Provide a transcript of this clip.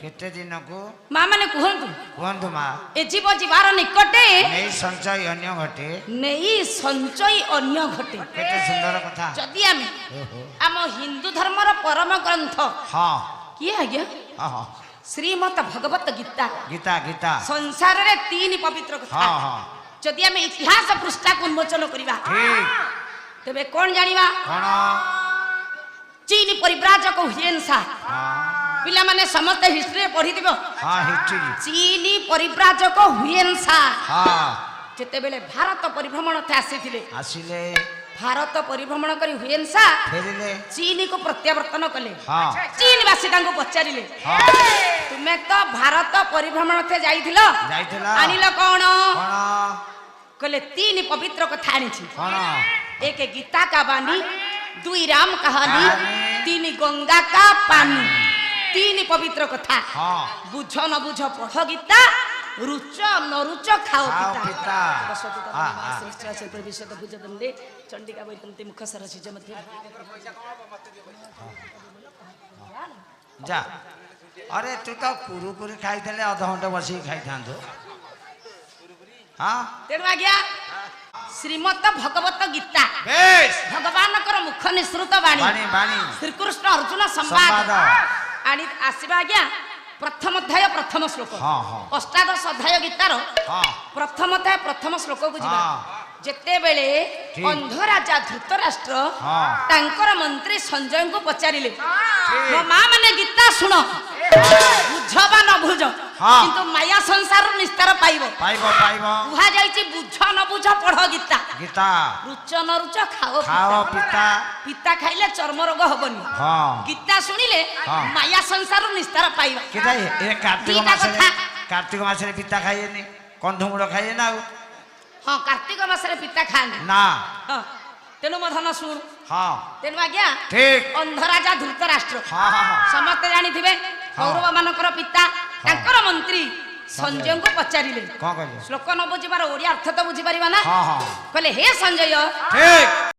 केते दिन को माँ माने कहतु कहतु माँ ए जीव जीवार निकटे नहीं संचय अन्य घटे नहीं संचय अन्य घटे केते सुंदर कथा जदि आम आम हिंदू धर्मर परम ग्रंथ हाँ किए आज्ञा हाँ श्रीमद भगवत गीता गीता गीता संसार रे तीन पवित्र कथा हाँ हाँ जदि आम इतिहास पृष्ठा को उन्मोचन करिबा ठीक तेबे कोन जानिबा कौन चीन परिव्राजक हुएनसा हाँ पिला माने समस्त हिस्ट्री पढ़ी दिबो हाँ हिस्ट्री चीनी परिव्राजक हुएनसा हाँ जेते बेले भारत परिभ्रमण थे आसीथिले आसिले भारत परिभ्रमण करी हुएनसा फेरिले चीन को प्रत्यावर्तन कले हाँ चीनवासी तांको पचारिले हाँ तुमे तो भारत परिभ्रमण थे जाइथिलो जाइथिला आनिलो कोन कौन कहले तीन पवित्र कथा आनिछि कौन एक गीता का बानी दुई राम कहानी कहानी, तीन गंगा का पानी तीन पवित्र कथा हाँ बुझ न बुझ पढ़ गीता रुच न रुच खाओ खाओ पिता पिता हाँ हाँ चंडिका वैकुंठी मुख सरसिज मध्य जा अरे तू तो कुरुकुरी खाई देले अध घंटे बसी खाई थांदो हाँ तेणु आज्ञा श्रीमद भगवत गीता बेस भगवान मुख निसृत बाणी बाणी बाणी श्रीकृष्ण अर्जुन संवाद संवाद आनी आसवा आज्ञा प्रथम अध्याय प्रथम श्लोक हाँ हाँ अष्टादश अध्याय गीतार हाँ प्रथम अध्याय प्रथम श्लोक को जिबा हाँ जेतेबेले ठीक। अंध राजा धृतराष्ट्र हाँ। तांकर मंत्री संजय को पचारिले ठीक। मो माँ माने गीता शुण बुझ बा न बुझ हाँ। किंतु माया संसार निस्तार पाइबो पाइबो पाइबो कुहा जाइछि बुझ न बुझ पढ़ गीता गीता रुच न रुच खाओ खाओ पिता पिता खाइले चर्म रोग हबनी हाँ गीता शुणिले हाँ। माया संसार निस्तार पाइबा किता ए कार्तिक दीटा मासरे कथा। कार्तिक मासरे पिता खाइएनी कंधमुड़ खाइए ना ଆଉ? हाँ कार्तिक मासरे पिता खाने ना हाँ तेणु मो धन शुण हाँ तेणु आज्ञा ठीक अंध राजा धृतराष्ट्र हाँ हाँ हाँ समस्ते जानिथिबे कौरव मानकर पिता तांकर मंत्री संजय को पचारिले कौन कहले श्लोक न बुझिबार ओडिया अर्थ तो बुझी परिबा ना हाँ हाँ कहले हे संजय ठीक